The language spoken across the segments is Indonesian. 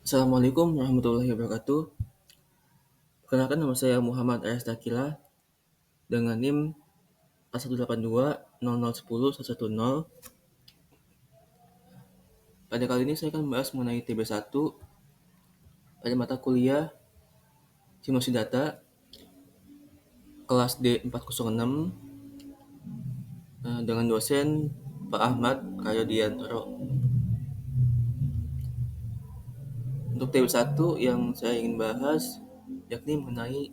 Assalamualaikum warahmatullahi wabarakatuh. Perkenalkan nama saya Muhammad Aris Dakila dengan NIM A1820010 Pada kali ini saya akan membahas mengenai TB1 pada mata kuliah Simulasi Data kelas D406 dengan dosen Pak Ahmad Karyodiantoro. Untuk TB1 yang saya ingin bahas yakni mengenai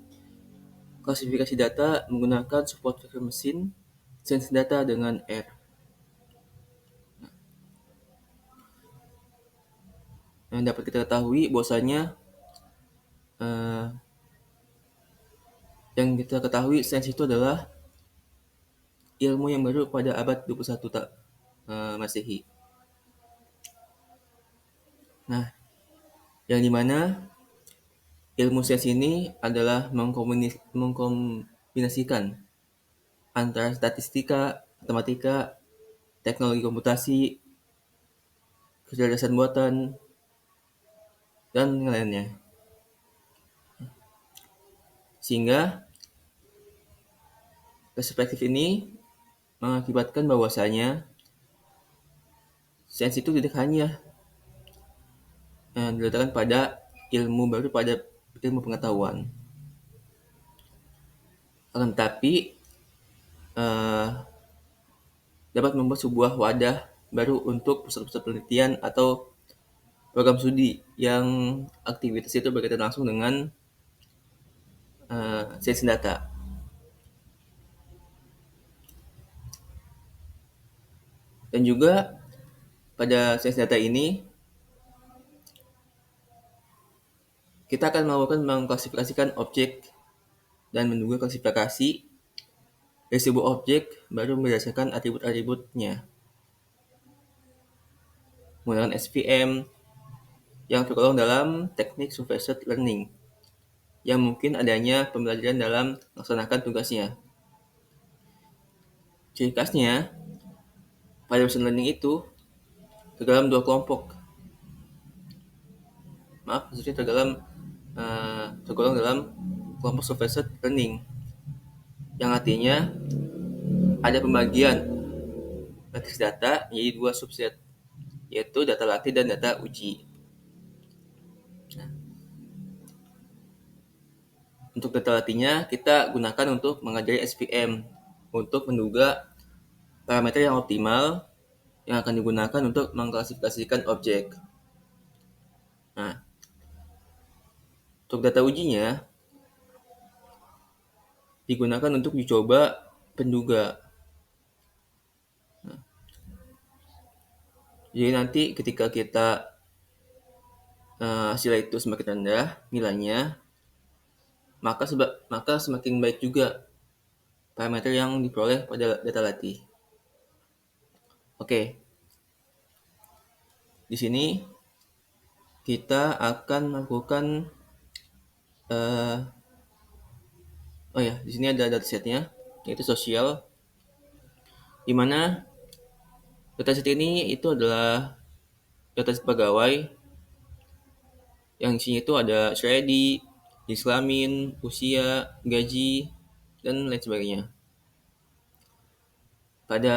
klasifikasi data menggunakan support vector mesin, sense data dengan R. Yang dapat kita ketahui bahwasanya yang kita ketahui sains itu adalah ilmu yang baru pada abad 21 Masehi. Nah, yang dimana ilmu sains ini adalah mengkombinasikan antara statistika, matematika, teknologi komputasi, kecerdasan buatan, dan lainnya. Sehingga perspektif ini mengakibatkan bahwasanya sains itu tidak hanya diletakkan pada ilmu baru, pada ilmu pengetahuan. Akan tetapi dapat membuat sebuah wadah baru untuk pusat-pusat penelitian atau program studi yang aktivitas itu berkaitan langsung dengan sains data. Dan juga pada sains data ini kita akan melakukan mengklasifikasikan objek dan menduga klasifikasi dari sebuah objek baru berdasarkan atribut-atributnya menggunakan SVM yang tergolong dalam teknik supervised learning yang mungkin adanya pembelajaran dalam melaksanakan tugasnya. Ciri khasnya pada machine learning itu terdalam dua kelompok. Maksudnya tergolong dalam kelompok supervised learning yang artinya ada pembagian matriks data menjadi dua subset, yaitu data latih dan data uji. Untuk data latihnya kita gunakan untuk mengajari SVM untuk menduga parameter yang optimal yang akan digunakan untuk mengklasifikasikan objek. Nah, untuk data ujinya digunakan untuk dicoba penduga. Jadi nanti ketika kita hasil itu semakin rendah nilainya, maka semakin baik juga parameter yang diperoleh pada data latih. Oke, di sini kita akan melakukan di sini ada datasetnya, yaitu sosial, di mana dataset ini itu adalah dataset pegawai yang isinya itu ada Shreddy, Islamin, usia, gaji, dan lain sebagainya. Pada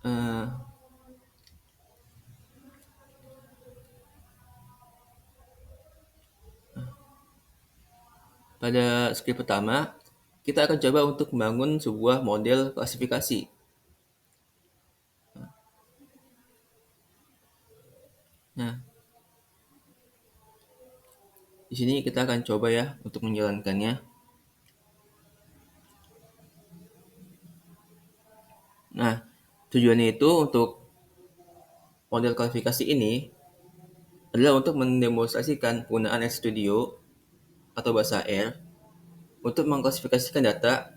uh, pada skrip pertama, kita akan coba untuk membangun sebuah model klasifikasi. Nah, di sini kita akan coba ya untuk menjalankannya. Nah, tujuannya itu untuk model klasifikasi ini adalah untuk mendemonstrasikan penggunaan RStudio atau bahasa R untuk mengklasifikasikan data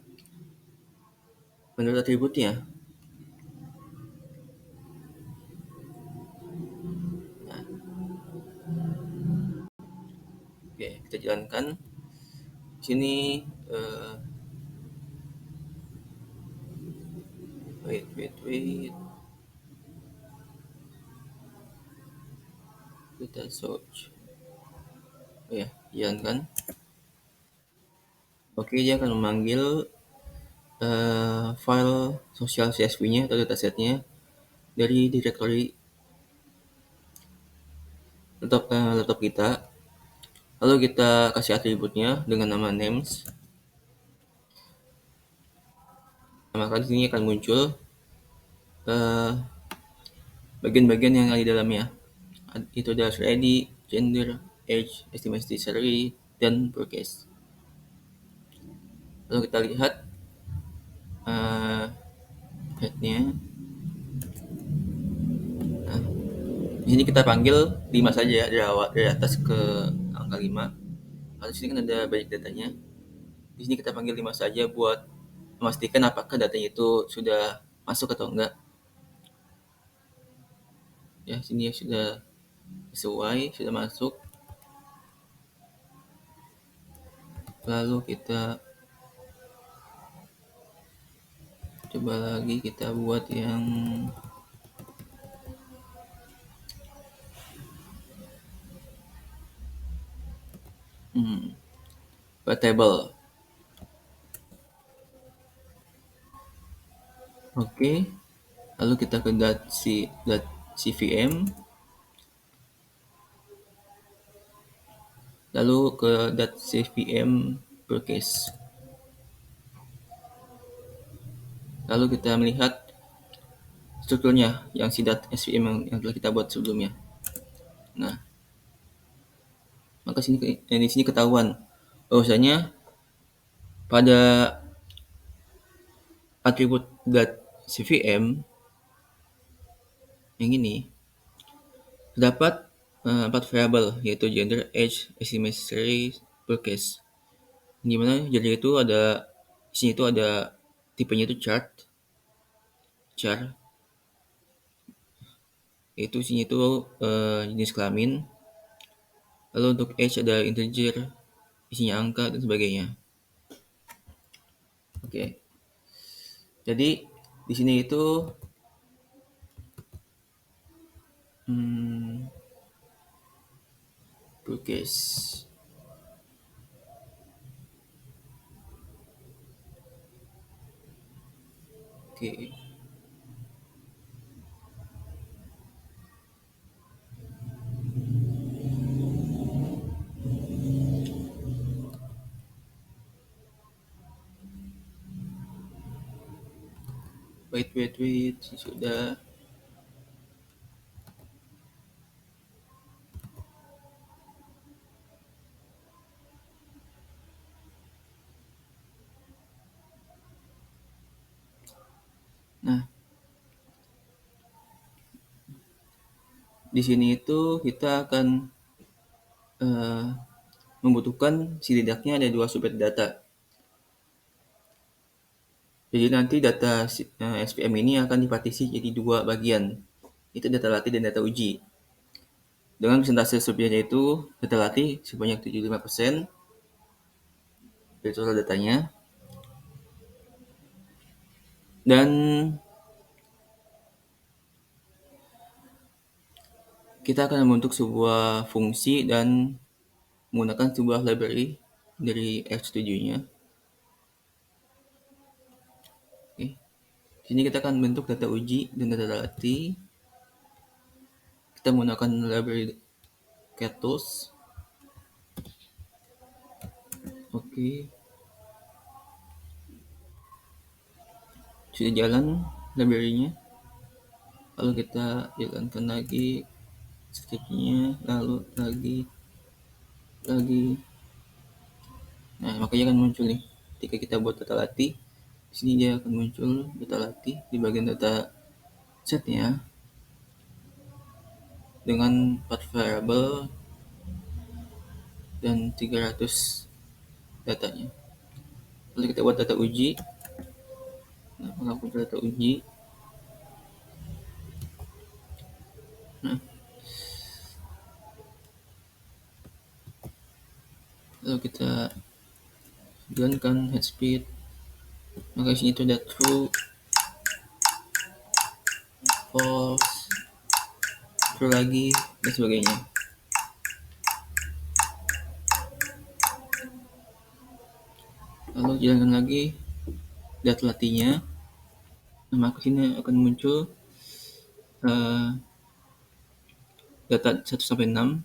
menurut atributnya. Nah, oke, kita jalankan. Di sini wait. Kita search. Ya, jalankan. Oke, dia akan memanggil file sosial CSV-nya atau datasetnya dari directory laptop kita. Lalu kita kasih atributnya dengan nama names. Nah, maka di sini akan muncul eh, bagian-bagian yang ada di dalamnya. Itu adalah ID, gender, age, estimated salary, dan broadcast. Lalu kita lihat uh, headnya. Nah, di sini kita panggil 5 saja ya, dari atas ke angka 5. Lalu di sini kan ada banyak datanya. Di sini kita panggil 5 saja buat memastikan apakah datanya itu sudah masuk atau enggak. Ya, sini ya sudah sesuai, sudah masuk. Lalu kita coba lagi, kita buat yang table. Oke, lalu kita ke .cvm, lalu ke .cvm broadcast. Lalu kita melihat strukturnya yang si .svm yang telah kita buat sebelumnya. Nah, maka di sini ketahuan bahwasanya pada atribut .cvm yang ini terdapat 4 variabel, yaitu gender, age, estimated salary, broadcast. Di mana gender itu ada di sini itu ada tipenya itu char, itu isinya itu jenis kelamin. Lalu untuk age ada integer, isinya angka dan sebagainya. Oke. Jadi di sini itu broadcast. Oke. Wait, sudah. Nah, di sini itu kita akan membutuhkan setidaknya ada 2 subset data. Jadi nanti data SPM ini akan dipartisi jadi 2 bagian. Itu data latih dan data uji. Dengan persentase subsetnya itu data latih sebanyak 75% dari total datanya. Dan kita akan membentuk sebuah fungsi dan menggunakan sebuah library dari RStudio-nya. Oke. Sini kita akan bentuk data uji dan data latih. Kita menggunakan library Ketos. Oke. Sudah jalan library-nya. Lalu kita jalankan lagi script-nya, lalu lagi. Nah, makanya akan muncul nih ketika kita buat data latih. Di sini dia akan muncul data latih di bagian data setnya dengan 4 variabel dan 300 datanya. Lalu kita buat data uji. Nah, melakukan data uji. Nah, lalu kita jalankan head speed. Maka sini itu ada true, false, true lagi dan sebagainya. Lalu jalankan lagi data latihnya. Nah, maka sini akan muncul eh, data 1 sampai 6.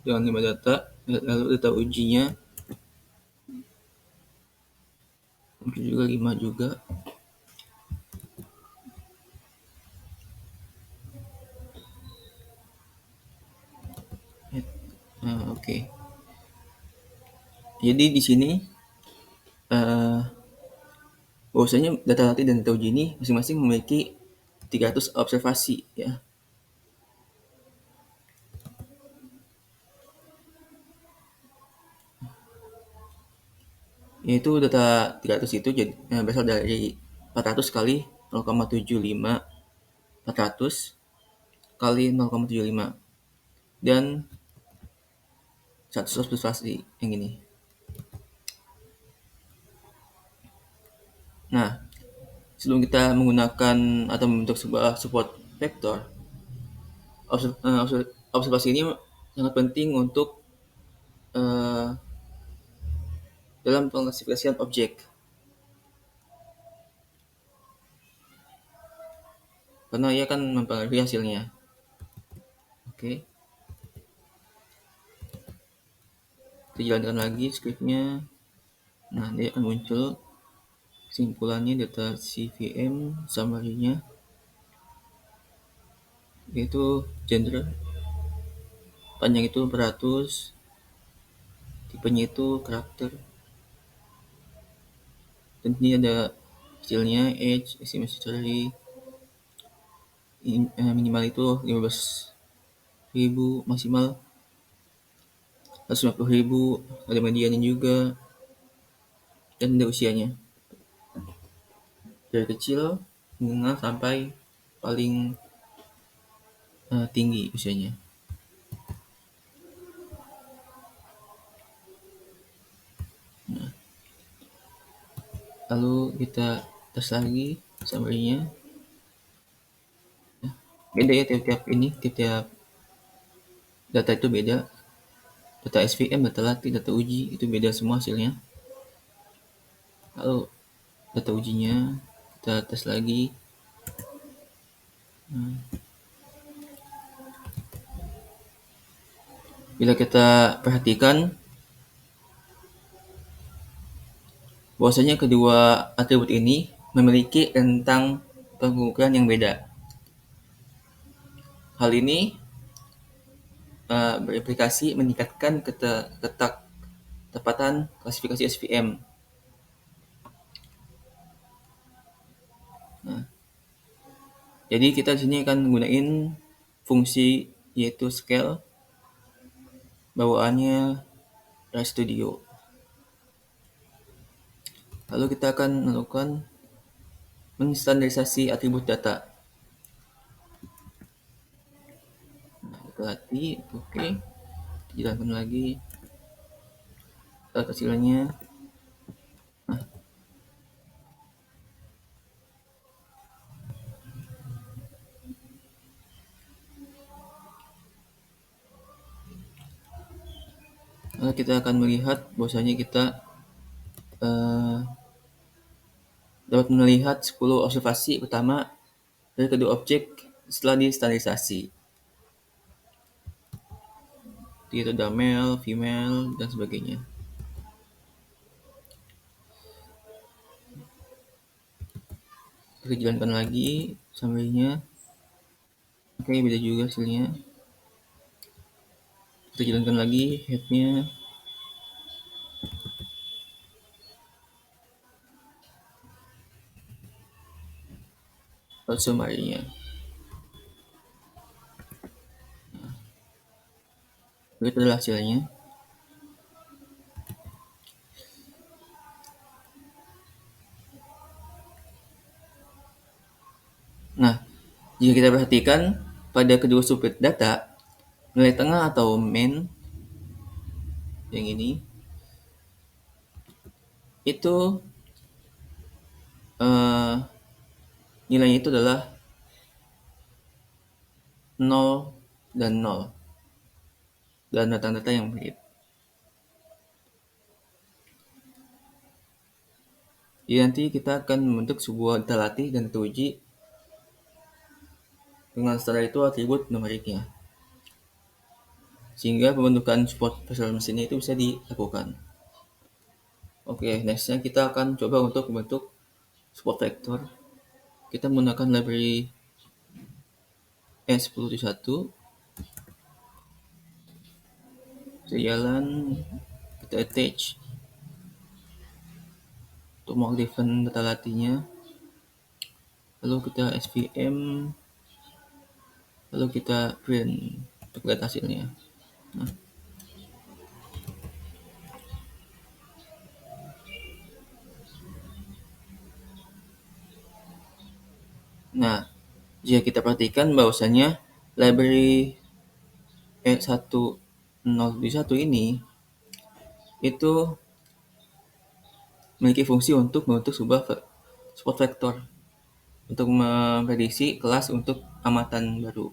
Dengan 5 data, lalu data ujinya muncul juga 5 juga. Oke. Jadi di sini eh, bahwasanya data latih dan data uji ini masing-masing memiliki 300 observasi ya. Yaitu data 300 itu berasal dari 400 kali 0,75, 400 kali 0,75, dan 100 observasi yang ini. Nah, sebelum kita menggunakan atau membentuk sebuah support vektor, observasi ini sangat penting untuk eh, dalam pengklasifikasian objek, karena ia akan mempengaruhi hasilnya. Oke, kita jalankan lagi scriptnya. Nah, dia akan muncul kesimpulannya data CVM summary-nya, yaitu gender, panjang itu 400, tipenya itu karakter, dan ini ada hasilnya age, estimasi salary, minimal itu 15.000, maksimal 150.000, ada mediannya juga, dan ada usianya dari kecil menengah sampai paling tinggi usianya. Lalu kita tes lagi summary-nya. Beda ya tiap-tiap data itu beda. Data SVM, data latih, data uji itu beda semua hasilnya. Lalu data ujinya kita tes lagi. Bila kita perhatikan bahwasanya kedua atribut ini memiliki rentang pengukuran yang beda. Hal ini berimplikasi meningkatkan ketepatan klasifikasi SVM. Nah, jadi kita di sini akan menggunakan fungsi yaitu scale, bawaannya RStudio. Lalu kita akan melakukan menstandarisasi atribut data. Nah, kita latih, oke. Jalankan lagi. Lihat hasilnya. Lalu kita akan melihat bahwasanya kita dapat melihat 10 observasi utama dari kedua objek setelah distandarisasi. Yaitu ada male, female, dan sebagainya. Kita jalankan lagi summary-nya. Oke, beda juga hasilnya. Kita jalankan lagi head-nya. Lalu summary-nya. Itu adalah hasilnya. Nah, jika kita perhatikan pada kedua subset data, nilai tengah atau mean yang ini itu nilainya itu adalah 0 dan 0 dan data-data yang mirip. Jadi nanti kita akan membentuk sebuah data latih dan data uji dengan setelah itu atribut numeriknya. Sehingga pembentukan support virtual machine itu bisa dilakukan. Oke, nextnya kita akan coba untuk membentuk support vector. Kita menggunakan library S10.1. Kita jalan, kita attach untuk mengaktifkan data latihnya. Lalu kita SVM, lalu kita print untuk lihat hasilnya. Nah, jika kita perhatikan bahwasanya library E10.1 ini itu memiliki fungsi untuk membentuk sebuah support vector untuk memprediksi kelas untuk amatan baru,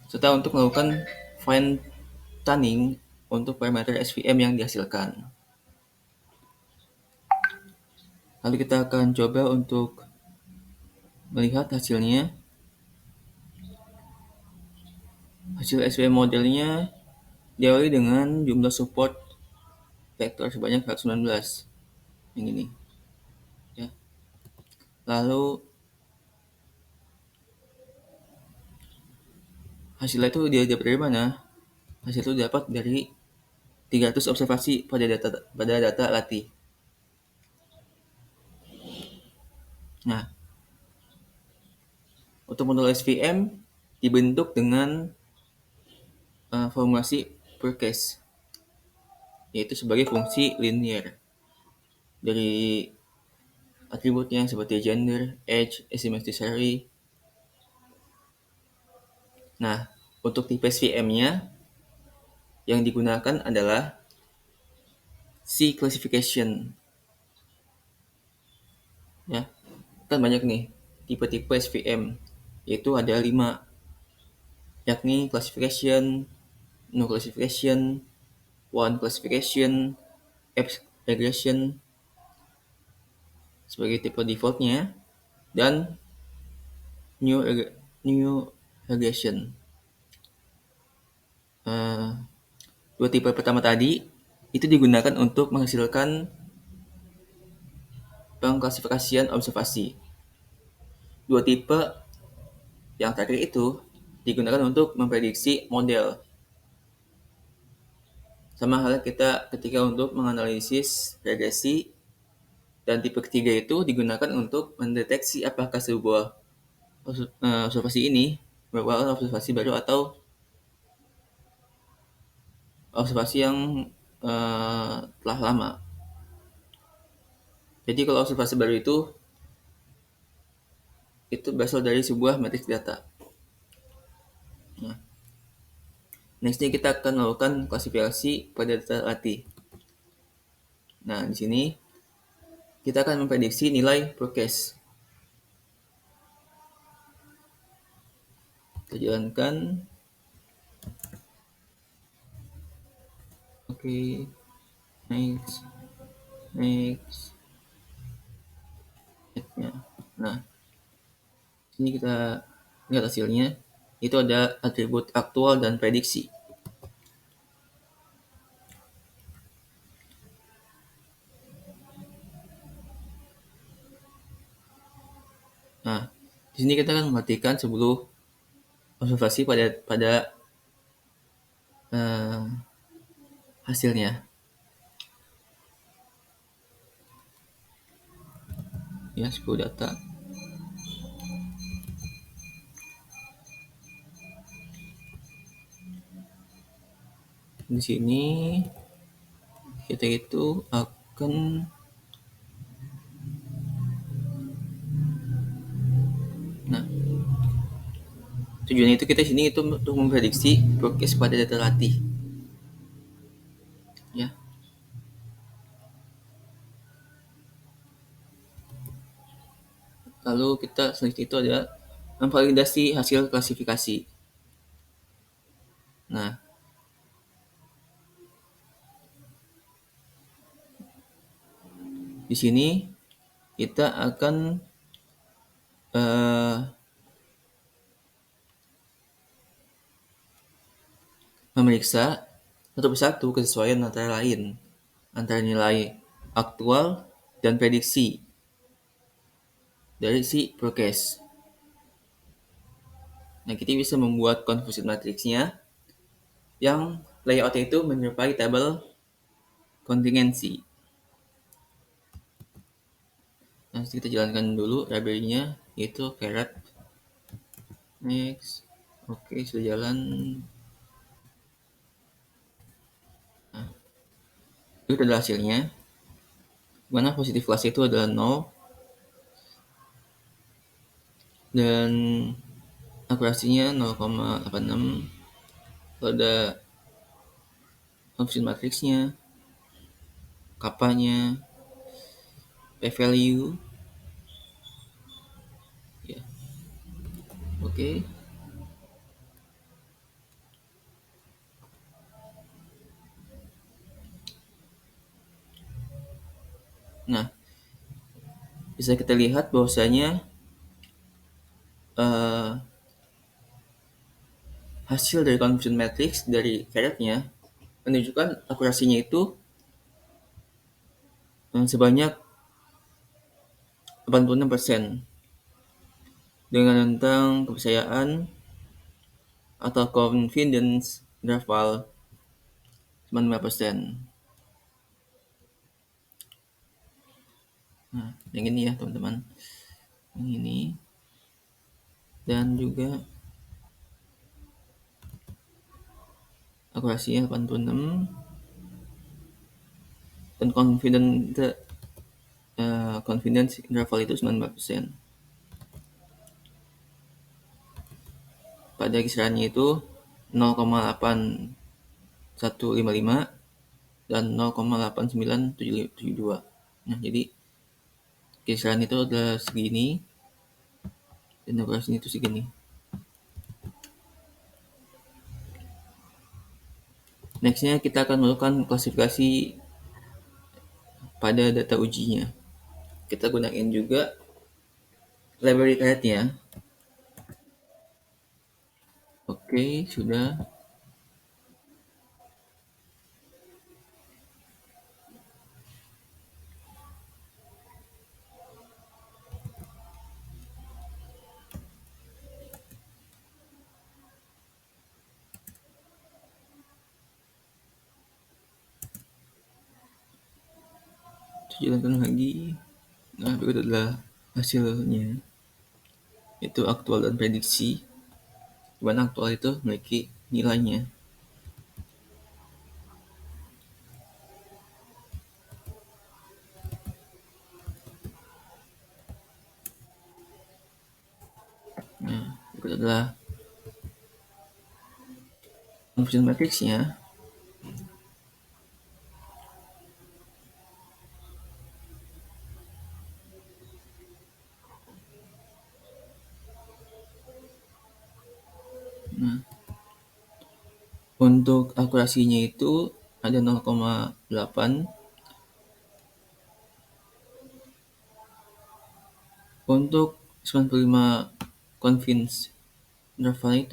serta untuk melakukan fine tuning untuk parameter SVM yang dihasilkan. Lalu kita akan coba untuk melihat hasilnya. Hasil SVM modelnya diawali dengan jumlah support vektor sebanyak 119 yang ini. Ya. Lalu hasilnya itu dia dapat dari mana? Hasil itu dapat dari 300 observasi pada data latih. Nah, untuk modul SVM dibentuk dengan formulasi per case, yaitu sebagai fungsi linear dari atributnya seperti gender, age, asymmetry. Nah, untuk tipe SVM-nya yang digunakan adalah C classification. Ya, kan banyak nih tipe-tipe SVM, yaitu ada 5, yakni classification, no classification, one classification, F regression sebagai tipe defaultnya, dan new regression. Dua tipe pertama tadi itu digunakan untuk menghasilkan pengklasifikasian observasi. Dua tipe yang terakhir itu digunakan untuk memprediksi model. Sama halnya kita ketika untuk menganalisis regresi, dan tipe ketiga itu digunakan untuk mendeteksi apakah sebuah observasi ini merupakan observasi baru atau observasi yang telah lama. Jadi kalau observasi baru itu berasal dari sebuah matriks data. Nah, nextnya kita akan melakukan klasifikasi pada data latih. Nah, di sini kita akan memprediksi nilai per case. Kita jalankan. Oke. Next. Nah, sini kita lihat hasilnya. Itu ada atribut aktual dan prediksi. Nah, di sini kita akan memperhatikan 10 observasi pada hasilnya. Ya, 10 data. Di sini kita itu akan tujuannya itu kita sini itu untuk memprediksi progres pada data latih. Ya. Lalu kita selanjutnya itu ada memvalidasi hasil klasifikasi. Nah, di sini kita akan eh, memeriksa satu persatu kesesuaian antara nilai aktual dan prediksi dari si prokes. Nah, kita bisa membuat composite matrixnya yang layoutnya itu menyerupai tabel kontingensi. Nah, kita jalankan dulu library-nya, yaitu caret next. Oke, sudah jalan. Nah, itu adalah hasilnya. Mana positif kelas itu adalah 0 dan akurasinya 0,86. Lalu ada function matrixnya, kapanya, p-value, ya. Oke. Nah, bisa kita lihat bahwasanya hasil dari confusion matrix dari caretnya menunjukkan akurasinya itu sebanyak 86% dengan tentang kepercayaan atau confidence interval 95%. Nah, yang ini ya teman-teman, yang ini, dan juga akurasinya 86 dan confidence interval itu 95%. Pada kisarannya itu 0,8155 dan 0,8972. Nah, jadi kisaran itu adalah segini dan akurasinya itu segini. Nextnya kita akan melakukan klasifikasi pada data ujinya. Kita gunakan juga library caretnya. Oke, sudah. Jalankan lagi. Nah, berikut adalah hasilnya. Itu aktual dan prediksi. Di mana aktual itu memiliki nilainya. Nah, berikut adalah function matrixnya. Nah, untuk akurasinya itu ada 0,8. Untuk 95 confidence interval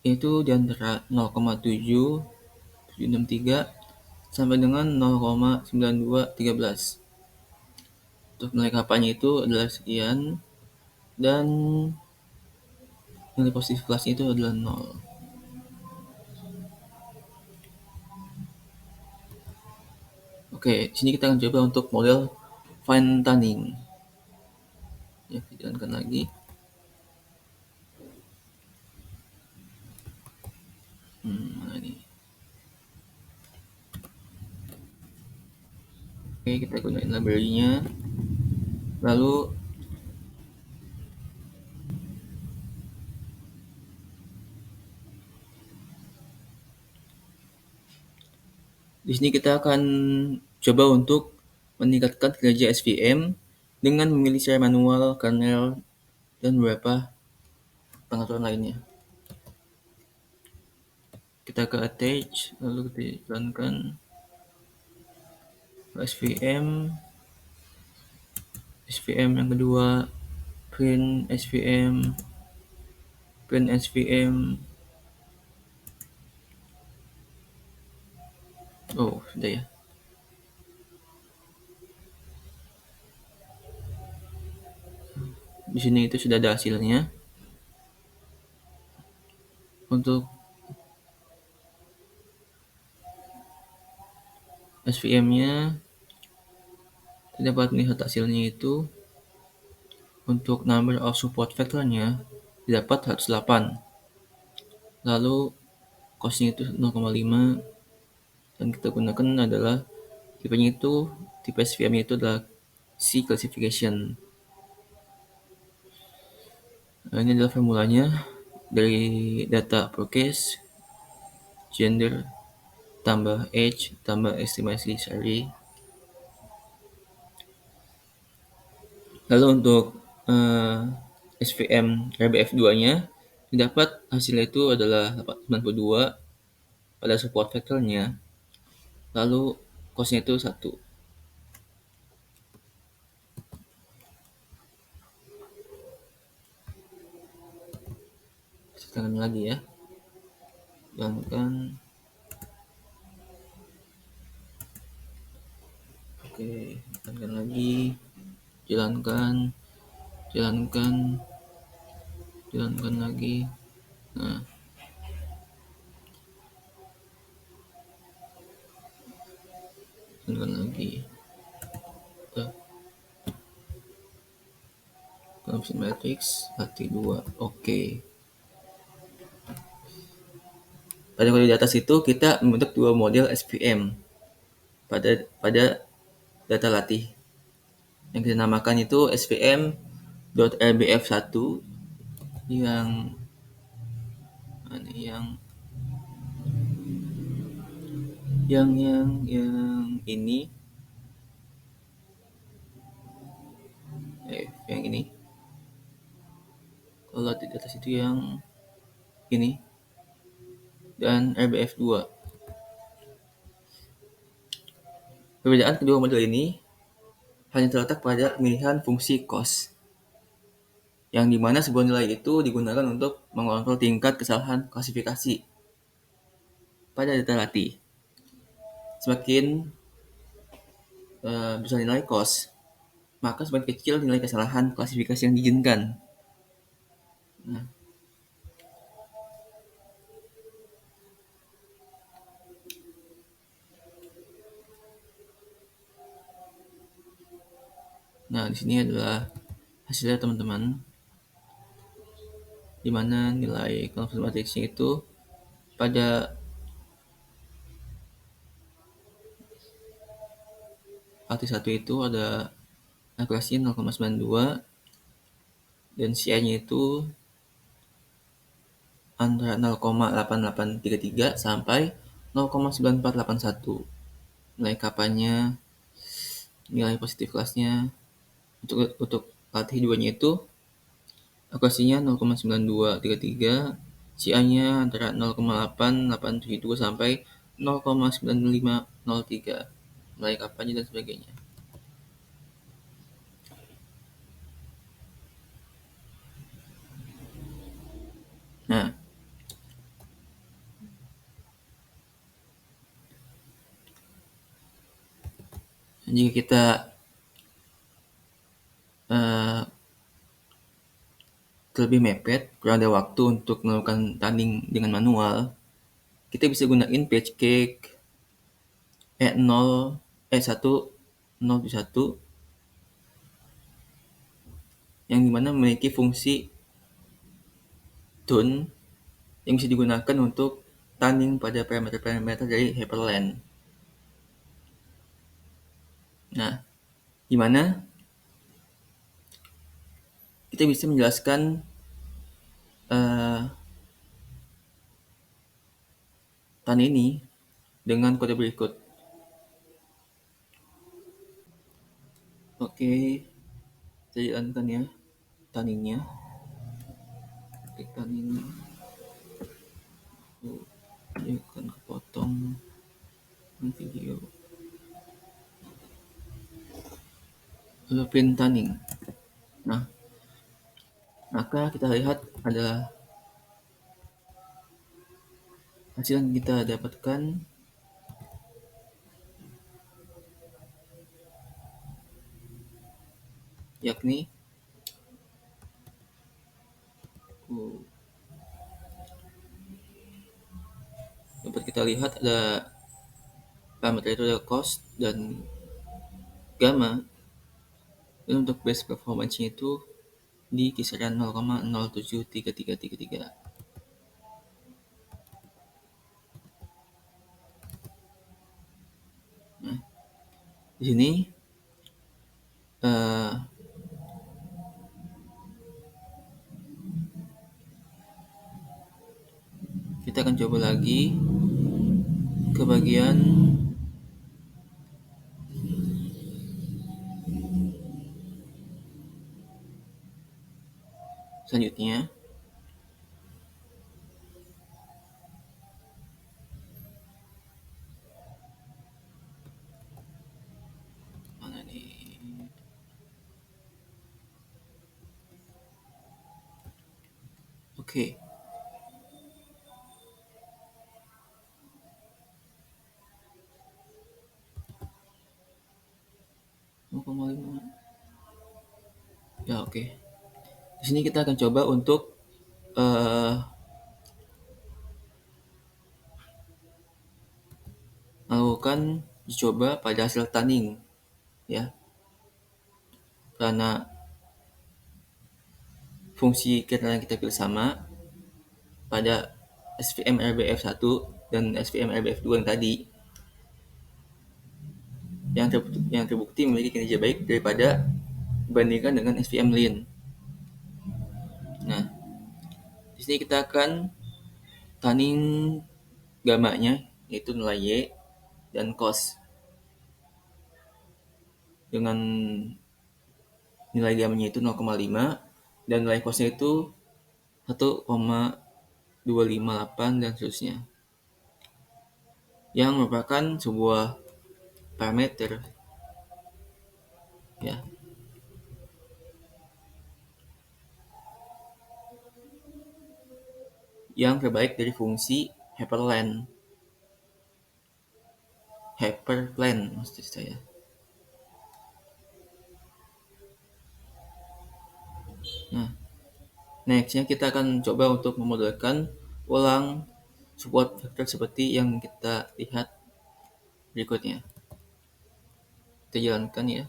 itu di antara 0,7763 sampai dengan 0,9213. Untuk nilai kapanya itu adalah sekian dan nilai positif kelasnya itu adalah 0. Oke, sini kita akan coba untuk model fine tuning. Ya, kita jalankan lagi. Mana ini? Oke, kita gunakan library-nya. Lalu di sini kita akan coba untuk meningkatkan kinerja SVM dengan memilih secara manual kernel dan beberapa pengaturan lainnya. Kita ke attach, lalu kita jalankan SVM, SVM yang kedua, print SVM, print SVM. Oh, sudah ya. Di sini itu sudah ada hasilnya. Untuk SVM-nya, kita dapat melihat hasilnya itu untuk number of support vector-nya didapat 108. Lalu cost-nya itu 0,5 dan kita gunakan adalah tipenya itu, tipe SVM-nya itu adalah C classification. Nah, ini adalah formulanya dari data per case, gender, tambah age, tambah estimasi salary. Lalu untuk SVM RBF 2-nya didapat hasilnya itu adalah 92 pada support factor-nya. Lalu cost-nya itu 1. Sekarang lagi ya. Jalankan. Oke, jalankan lagi. Jalankan lagi. Nah, jalankan lagi. Function matrix HT2. Oke. Pada kode di atas itu kita membentuk dua model SVM pada data latih. Yang kita namakan itu SVM.rbf1 yang ini yang ini. Kalau di atas itu yang ini dan RBF2. Perbedaan kedua model ini hanya terletak pada pemilihan fungsi cost, yang dimana sebuah nilai itu digunakan untuk mengontrol tingkat kesalahan klasifikasi pada data latih. Semakin besar nilai cost, maka semakin kecil nilai kesalahan klasifikasi yang diizinkan. Nah, di sini adalah hasilnya teman-teman, di mana nilai confidence matrixnya itu pada AT1 itu ada akurasi 0,92 dan CI-nya itu antara 0,8833 sampai 0,9481. Nilai kapanya, nilai positif kelasnya untuk latih 2-nya itu akurasinya 0,9233, CI-nya antara 0,8872 sampai 0,9503. Nilai kapanya dan sebagainya. Nah, jika kita terlebih mepet, kurang ada waktu untuk melakukan tanding dengan manual, kita bisa gunain patch cake E1 yang dimana memiliki fungsi tune yang bisa digunakan untuk tanding pada parameter-parameter dari hyperlane. Nah, dimana kita bisa menjelaskan tan ini dengan kode berikut. Oke, saya jalankan ya tandingnya. dan ini dia akan kepotong video lalu print tanning. Nah, maka kita lihat adalah hasil yang kita dapatkan yakni dapat kita lihat ada parameter itu ada cost dan gamma, dan untuk base performance-nya itu di kisaran 0,073333. Nah, di sini kita akan coba lagi ke bagian selanjutnya. Mana nih? Oke. Ya, oke. Di sini kita akan coba untuk melakukan dicoba pada hasil tanning, ya. Karena fungsi kira yang kita pilih sama pada SVM RBF1 dan SVM RBF2 yang tadi, yang terbukti memiliki kinerja baik daripada dibandingkan dengan SVM Lean. Nah, di sini kita akan tanning gamanya, yaitu nilai Y dan cost. Dengan nilai gamanya itu 0,5 dan nilai costnya itu 1,258 dan seterusnya. Yang merupakan sebuah parameter, ya, yang terbaik dari fungsi hyperplan maksud saya. Nah, nextnya kita akan coba untuk memodelkan ulang support vector seperti yang kita lihat berikutnya. Kita jalankan ya.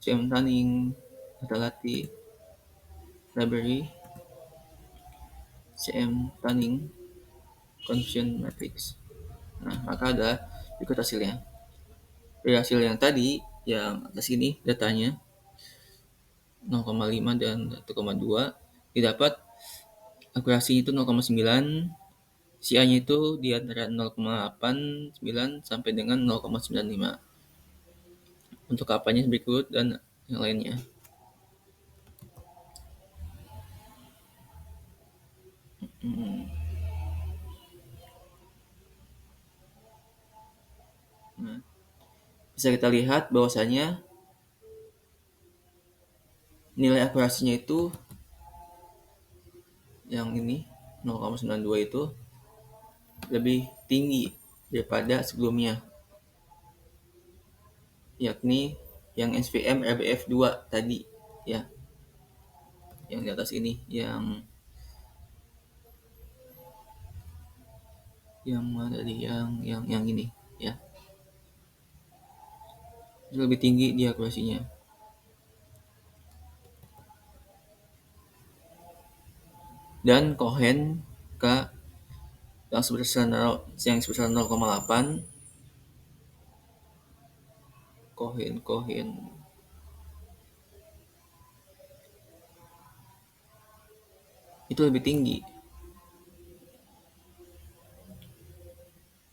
CM Tanning, data latih, library, CM Tanning, confusion matrix. Nah, maka ada berikut hasilnya. Dari hasil yang tadi, yang atas ini datanya 0,5 dan 1,2 didapat akurasi itu 0,9, CA-nya itu di antara 0,89 sampai dengan 0,95. Untuk apanya berikut dan yang lainnya. Nah, bisa kita lihat bahwasanya nilai akurasinya itu yang ini 0,92 itu lebih tinggi daripada sebelumnya, yakni yang SVM RBF2 tadi, ya, yang di atas ini, yang mana tadi, yang ini, ya, itu lebih tinggi dia akurasinya. Dan Cohen K yang sebesar 0,8, Cohen itu lebih tinggi,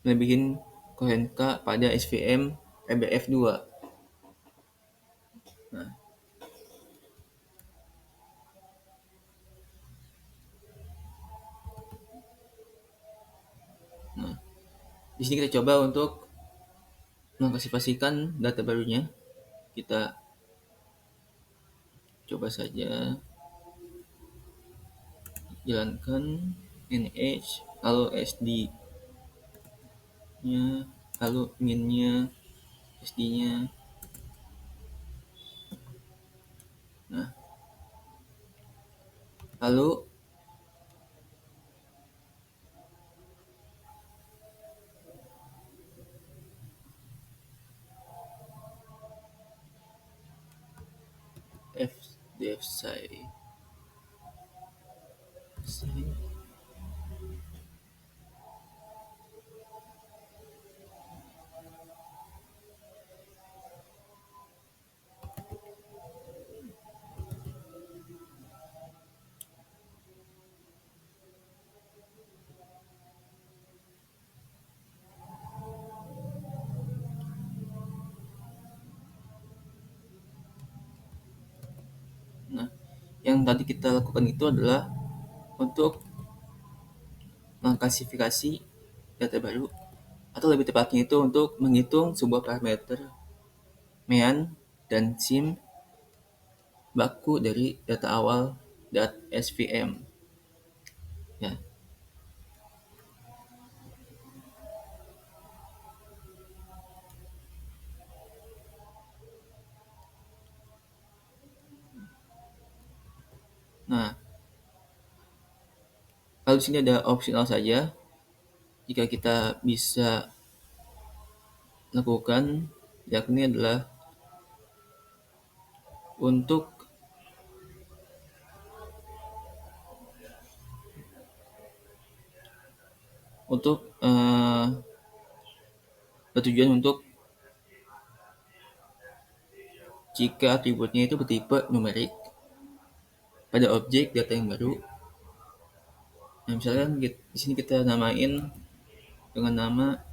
lebihin Cohen K pada SVM RBF2. Nah, Di sini kita coba untuk mengklasifikasikan data barunya. Kita coba saja jalankan NH, lalu SD-nya, lalu min-nya, SD-nya. Nah, lalu df psi. Nah, yang tadi kita lakukan itu adalah untuk mengklasifikasi data baru, atau lebih tepatnya itu untuk menghitung sebuah parameter mean dan sim baku dari data awal .svm. Ya. Nah, kalau di sini ada opsional saja, jika kita bisa lakukan, yakni adalah untuk untuk bertujuan untuk jika atributnya itu bertipe numerik pada objek data yang baru. Nah, misalkan di sini kita namain dengan nama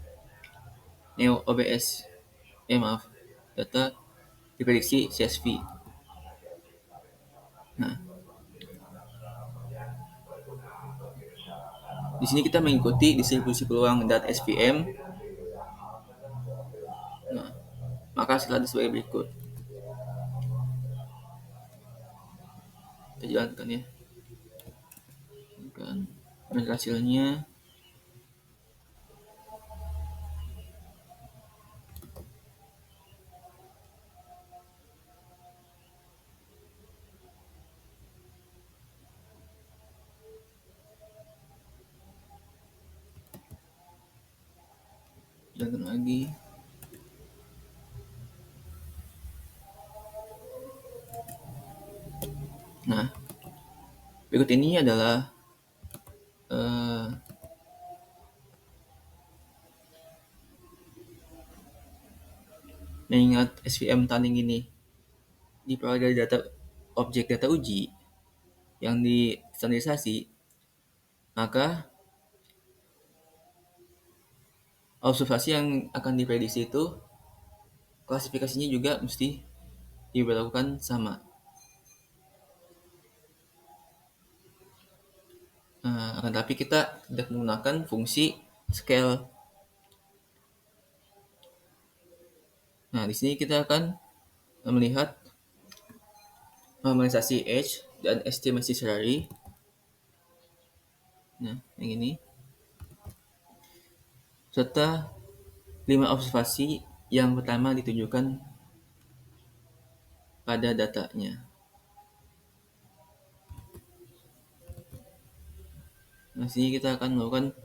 neo OBS. Maaf, data diprediksi CSV. Nah, di sini kita mengikuti distribusi peluang .svm. Nah, maka hasilnya sebagai berikut. Kita jalankan ya. Kan hasilnya jalankan lagi. Nah, berikut ini adalah mengingat SVM tunning ini diperoleh dari data objek data uji yang distandarisasi, maka observasi yang akan diprediksi itu klasifikasinya juga mesti diberlakukan sama. Akan tapi kita tidak menggunakan fungsi scale. Nah, di sini kita akan melihat normalisasi H dan estimasi Sharari. Nah, yang ini. Serta 5 observasi yang pertama ditunjukkan pada datanya. Nah, sini kita akan melakukan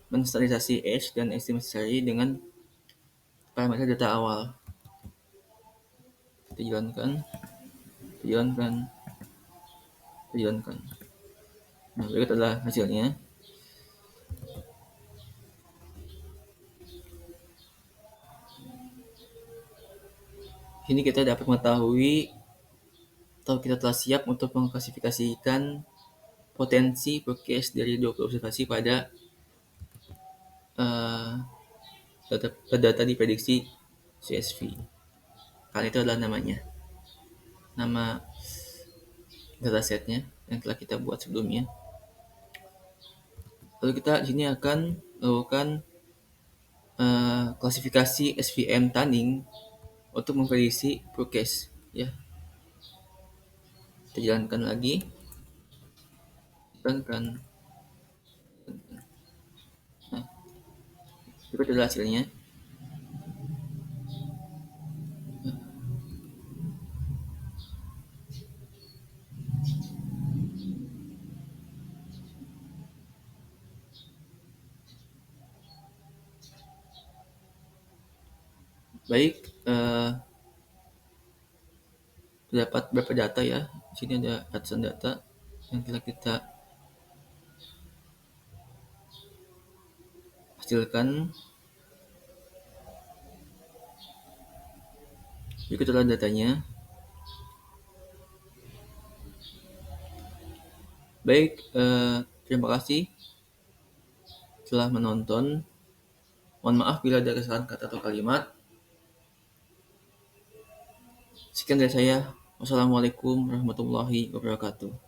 menstandarisasi H dan estimasi Sharari dengan parameter data awal. Kita jalankan. Nah, berikut adalah hasilnya. Sini kita dapat mengetahui atau kita telah siap untuk mengklasifikasikan potensi forecast dari 20 observasi pada data diprediksi CSV. Karena itu adalah nama datasetnya yang telah kita buat sebelumnya. Lalu kita di sini akan melakukan klasifikasi SVM Tanning untuk memprediksi forecast. Ya, kita jalankan lagi. Jalankan. Nah, berikut adalah hasilnya. Baik, terdapat beberapa data ya. Di sini ada ratusan data yang telah kita hasilkan. Berikut adalah datanya. Baik, terima kasih telah menonton. Mohon maaf bila ada kesalahan kata atau kalimat. Sekian dari saya. Wassalamualaikum warahmatullahi wabarakatuh.